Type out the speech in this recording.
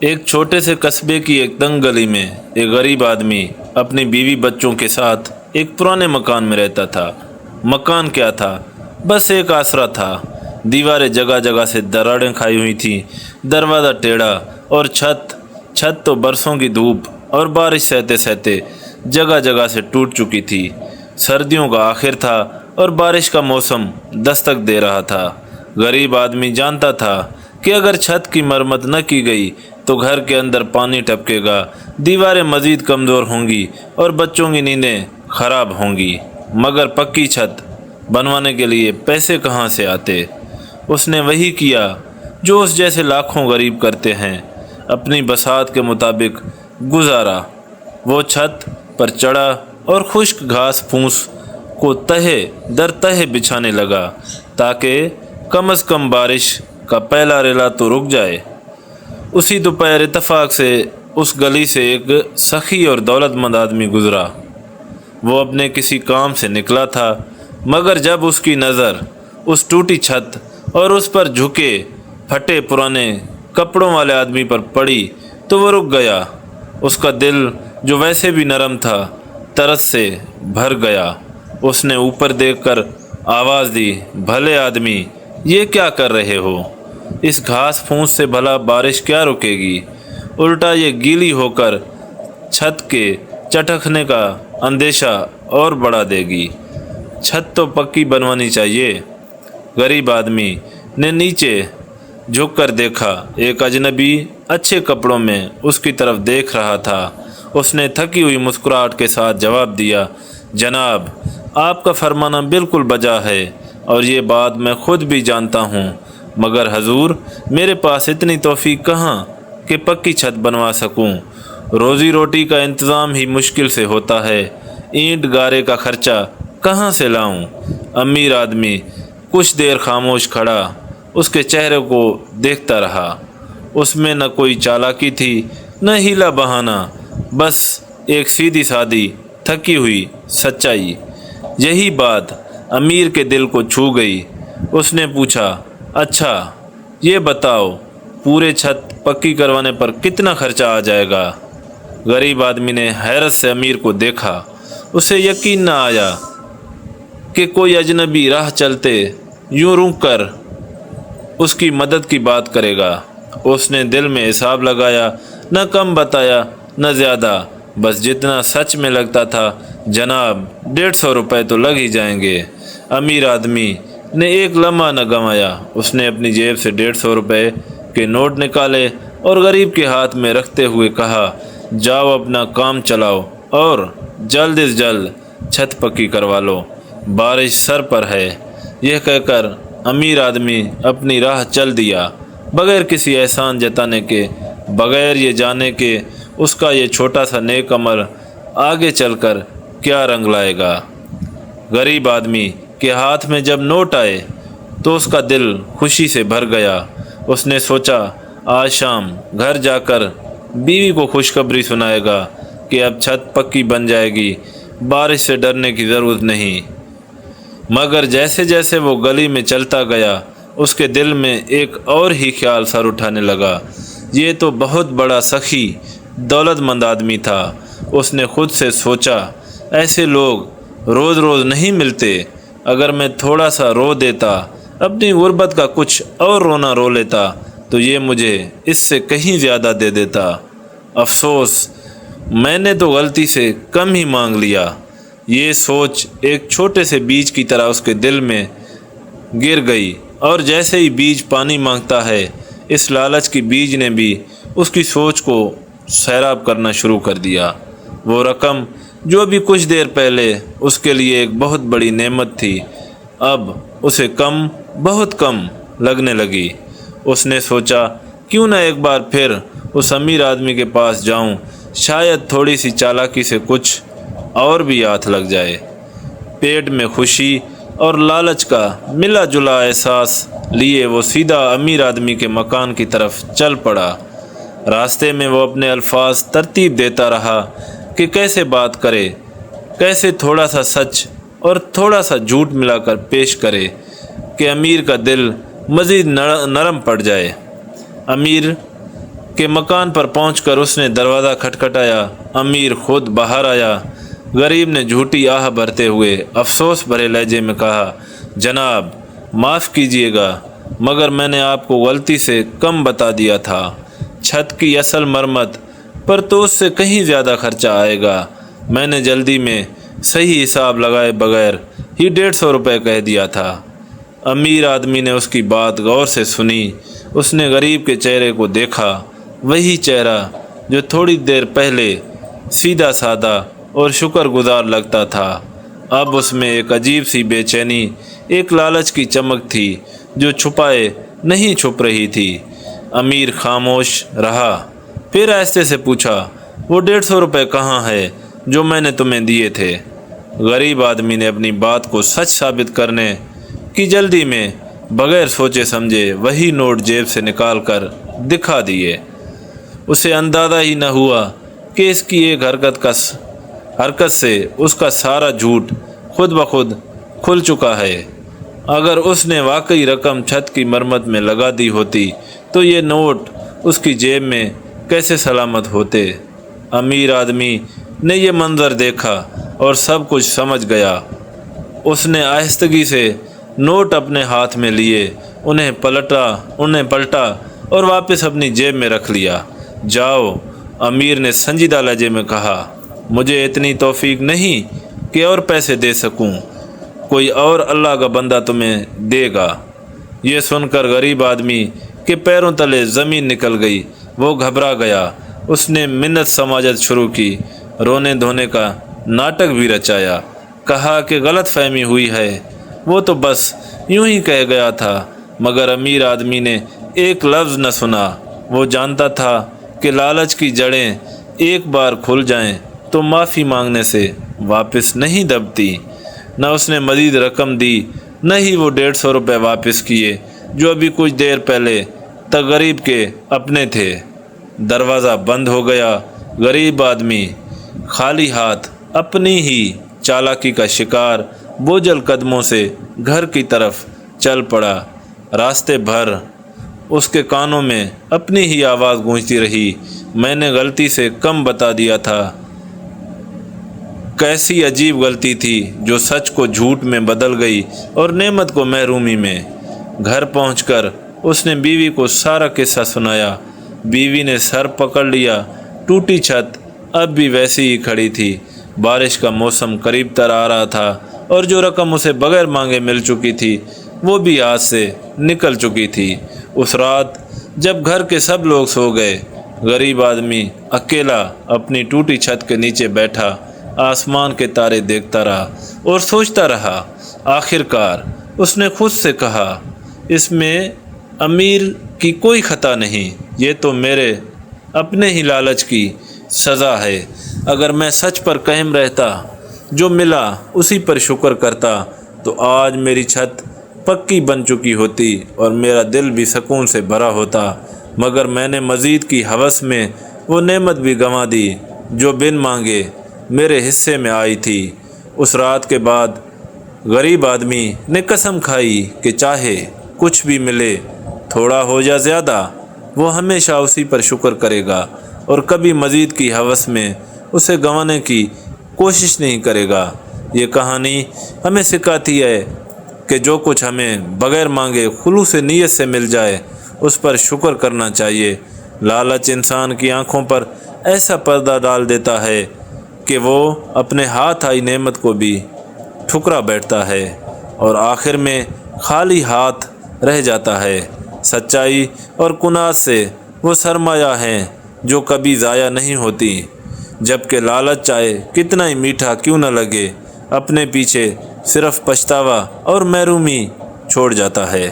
ایک چھوٹے سے قصبے کی ایک تنگ گلی میں ایک غریب آدمی اپنی بیوی بچوں کے ساتھ ایک پرانے مکان میں رہتا تھا۔ مکان کیا تھا، بس ایک آسرا تھا۔ دیواریں جگہ جگہ سے دراڑیں کھائی ہوئی تھیں، دروازہ ٹیڑھا اور چھت تو برسوں کی دھوپ اور بارش سہتے سہتے جگہ جگہ سے ٹوٹ چکی تھی۔ سردیوں کا آخر تھا اور بارش کا موسم دستک دے رہا تھا۔ غریب آدمی جانتا تھا کہ اگر چھت کی مرمت نہ کی گئی تو گھر کے اندر پانی ٹپکے گا، دیواریں مزید کمزور ہوں گی اور بچوں کی نیندیں خراب ہوں گی۔ مگر پکی چھت بنوانے کے لیے پیسے کہاں سے آتے؟ اس نے وہی کیا جو اس جیسے لاکھوں غریب کرتے ہیں، اپنی بساط کے مطابق گزارا۔ وہ چھت پر چڑھا اور خشک گھاس پھوس کو تہے در تہے بچھانے لگا تاکہ کم از کم بارش کا پہلا ریلا تو رک جائے۔ اسی دوپہر اتفاق سے اس گلی سے ایک سخی اور دولت مند آدمی گزرا۔ وہ اپنے کسی کام سے نکلا تھا، مگر جب اس کی نظر اس ٹوٹی چھت اور اس پر جھکے پھٹے پرانے کپڑوں والے آدمی پر پڑی تو وہ رک گیا۔ اس کا دل جو ویسے بھی نرم تھا ترس سے بھر گیا۔ اس نے اوپر دیکھ کر آواز دی، بھلے آدمی، یہ کیا کر رہے ہو؟ اس گھاس پھوس سے بھلا بارش کیا رکے گی؟ الٹا یہ گیلی ہو کر چھت کے چٹکنے کا اندیشہ اور بڑھا دے گی۔ چھت تو پکی بنوانی چاہیے۔ غریب آدمی نے نیچے جھک کر دیکھا، ایک اجنبی اچھے کپڑوں میں اس کی طرف دیکھ رہا تھا۔ اس نے تھکی ہوئی مسکراہٹ کے ساتھ جواب دیا، جناب، آپ کا فرمانا بالکل بجا ہے اور یہ بات میں خود بھی جانتا ہوں، مگر حضور، میرے پاس اتنی توفیق کہاں کہ پکی چھت بنوا سکوں۔ روزی روٹی کا انتظام ہی مشکل سے ہوتا ہے، اینٹ گارے کا خرچہ کہاں سے لاؤں؟ امیر آدمی کچھ دیر خاموش کھڑا اس کے چہرے کو دیکھتا رہا۔ اس میں نہ کوئی چالاکی تھی نہ ہیلا بہانہ، بس ایک سیدھی سادی تھکی ہوئی سچائی۔ یہی بات امیر کے دل کو چھو گئی۔ اس نے پوچھا، اچھا یہ بتاؤ، پورے چھت پکی کروانے پر کتنا خرچہ آ جائے گا؟ غریب آدمی نے حیرت سے امیر کو دیکھا۔ اسے یقین نہ آیا کہ کوئی اجنبی راہ چلتے یوں رک کر اس کی مدد کی بات کرے گا۔ اس نے دل میں حساب لگایا، نہ کم بتایا نہ زیادہ، بس جتنا سچ میں لگتا تھا، جناب 150 روپے تو لگ ہی جائیں گے۔ امیر آدمی نے ایک لمحہ نہ گنوایا۔ اس نے اپنی جیب سے 150 روپے کے نوٹ نکالے اور غریب کے ہاتھ میں رکھتے ہوئے کہا، جاؤ اپنا کام چلاؤ اور جلد از جلد چھت پکی کروا لو، بارش سر پر ہے۔ یہ کہہ کر امیر آدمی اپنی راہ چل دیا، بغیر کسی احسان جتانے کے، بغیر یہ جانے کہ اس کا یہ چھوٹا سا نیک عمل آگے چل کر کیا رنگ لائے گا۔ غریب آدمی کے ہاتھ میں جب نوٹ آئے تو اس کا دل خوشی سے بھر گیا۔ اس نے سوچا، آج شام گھر جا کر بیوی کو خوشخبری سنائے گا کہ اب چھت پکی بن جائے گی، بارش سے ڈرنے کی ضرورت نہیں۔ مگر جیسے جیسے وہ گلی میں چلتا گیا، اس کے دل میں ایک اور ہی خیال سر اٹھانے لگا، یہ تو بہت بڑا سخی دولت مند آدمی تھا۔ اس نے خود سے سوچا، ایسے لوگ روز روز نہیں ملتے، اگر میں تھوڑا سا رو دیتا، اپنی غربت کا کچھ اور رونا رو لیتا تو یہ مجھے اس سے کہیں زیادہ دے دیتا۔ افسوس، میں نے تو غلطی سے کم ہی مانگ لیا۔ یہ سوچ ایک چھوٹے سے بیج کی طرح اس کے دل میں گر گئی، اور جیسے ہی بیج پانی مانگتا ہے، اس لالچ کی بیج نے بھی اس کی سوچ کو سیراب کرنا شروع کر دیا۔ وہ رقم جو ابھی کچھ دیر پہلے اس کے لیے ایک بہت بڑی نعمت تھی، اب اسے کم، بہت کم لگنے لگی۔ اس نے سوچا، کیوں نہ ایک بار پھر اس امیر آدمی کے پاس جاؤں، شاید تھوڑی سی چالاکی سے کچھ اور بھی ہاتھ لگ جائے۔ پیٹ میں خوشی اور لالچ کا ملا جلا احساس لیے وہ سیدھا امیر آدمی کے مکان کی طرف چل پڑا۔ راستے میں وہ اپنے الفاظ ترتیب دیتا رہا کہ کیسے بات کرے، کیسے تھوڑا سا سچ اور تھوڑا سا جھوٹ ملا کر پیش کرے کہ امیر کا دل مزید نرم پڑ جائے۔ امیر کہ مکان پر پہنچ کر اس نے دروازہ کھٹکھٹایا۔ امیر خود باہر آیا۔ غریب نے جھوٹی آہ بھرتے ہوئے افسوس بھرے لہجے میں کہا، جناب معاف کیجیے گا، مگر میں نے آپ کو غلطی سے کم بتا دیا تھا۔ چھت کی اصل مرمت پر تو اس سے کہیں زیادہ خرچہ آئے گا۔ میں نے جلدی میں صحیح حساب لگائے بغیر ہی 150 روپے کہہ دیا تھا۔ امیر آدمی نے اس کی بات غور سے سنی۔ اس نے غریب کے چہرے کو دیکھا، وہی چہرہ جو تھوڑی دیر پہلے سیدھا سادہ اور شکر گزار لگتا تھا، اب اس میں ایک عجیب سی بے چینی، ایک لالچ کی چمک تھی جو چھپائے نہیں چھپ رہی تھی۔ امیر خاموش رہا، پھر آہستہ سے پوچھا، وہ 150 روپے کہاں ہے جو میں نے تمہیں دیے تھے؟ غریب آدمی نے اپنی بات کو سچ ثابت کرنے کی جلدی میں بغیر سوچے سمجھے وہی نوٹ جیب سے نکال کر دکھا دیے۔ اسے اندازہ ہی نہ ہوا کہ اس کی ایک حرکت سے اس کا سارا جھوٹ خود بخود کھل چکا ہے۔ اگر اس نے واقعی رقم چھت کی مرمت میں لگا دی ہوتی تو یہ نوٹ اس کی جیب میں کیسے سلامت ہوتے؟ امیر آدمی نے یہ منظر دیکھا اور سب کچھ سمجھ گیا۔ اس نے آہستگی سے نوٹ اپنے ہاتھ میں لیے، انہیں پلٹا اور واپس اپنی جیب میں رکھ لیا۔ جاؤ، امیر نے سنجیدہ لہجے میں کہا، مجھے اتنی توفیق نہیں کہ اور پیسے دے سکوں، کوئی اور اللہ کا بندہ تمہیں دے گا۔ یہ سن کر غریب آدمی کے پیروں تلے زمین نکل گئی، وہ گھبرا گیا۔ اس نے منت سماجت شروع کی، رونے دھونے کا ناٹک بھی رچایا، کہا کہ غلط فہمی ہوئی ہے، وہ تو بس یوں ہی کہہ گیا تھا۔ مگر امیر آدمی نے ایک لفظ نہ سنا۔ وہ جانتا تھا کہ لالچ کی جڑیں ایک بار کھل جائیں تو معافی مانگنے سے واپس نہیں دبتی۔ نہ اس نے مزید رقم دی، نہ ہی وہ 150 روپے واپس کیے جو ابھی کچھ دیر پہلے تک غریب کے اپنے تھے۔ دروازہ بند ہو گیا۔ غریب آدمی خالی ہاتھ، اپنی ہی چالاکی کا شکار، بوجھل قدموں سے گھر کی طرف چل پڑا۔ راستے بھر اس کے کانوں میں اپنی ہی آواز گونجتی رہی، میں نے غلطی سے کم بتا دیا تھا۔ کیسی عجیب غلطی تھی جو سچ کو جھوٹ میں بدل گئی اور نعمت کو محرومی میں۔ گھر پہنچ کر اس نے بیوی کو سارا قصہ سنایا۔ بیوی نے سر پکڑ لیا۔ ٹوٹی چھت اب بھی ویسی ہی کھڑی تھی۔ بارش کا موسم قریب تر آ رہا تھا اور جو رقم اسے بغیر مانگے مل چکی تھی وہ بھی ہاتھ سے نکل چکی تھی۔ اس رات جب گھر کے سب لوگ سو گئے، غریب آدمی اکیلا اپنی ٹوٹی چھت کے نیچے بیٹھا آسمان کے تارے دیکھتا رہا اور سوچتا رہا۔ آخر کار اس نے خود سے کہا، اس میں امیر کی کوئی خطا نہیں، یہ تو میرے اپنے ہی لالچ کی سزا ہے۔ اگر میں سچ پر قائم رہتا، جو ملا اسی پر شکر کرتا، تو آج میری چھت پکی بن چکی ہوتی اور میرا دل بھی سکون سے بھرا ہوتا۔ مگر میں نے مزید کی ہوس میں وہ نعمت بھی گنوا دی جو بن مانگے میرے حصے میں آئی تھی۔ اس رات کے بعد غریب آدمی نے قسم کھائی کہ چاہے کچھ بھی ملے، تھوڑا ہو یا زیادہ، وہ ہمیشہ اسی پر شکر کرے گا اور کبھی مزید کی ہوس میں اسے گنوانے کی کوشش نہیں کرے گا۔ یہ کہانی ہمیں سکھاتی ہے کہ جو کچھ ہمیں بغیر مانگے خلوص نیت سے مل جائے اس پر شکر کرنا چاہیے۔ لالچ انسان کی آنکھوں پر ایسا پردہ ڈال دیتا ہے کہ وہ اپنے ہاتھ آئی نعمت کو بھی ٹھکرا بیٹھتا ہے اور آخر میں خالی ہاتھ رہ جاتا ہے۔ سچائی اور کناز سے وہ سرمایہ ہیں جو کبھی ضائع نہیں ہوتی، جبکہ لالچ چاہے کتنا ہی میٹھا کیوں نہ لگے، اپنے پیچھے صرف پچھتاوا اور محرومی چھوڑ جاتا ہے۔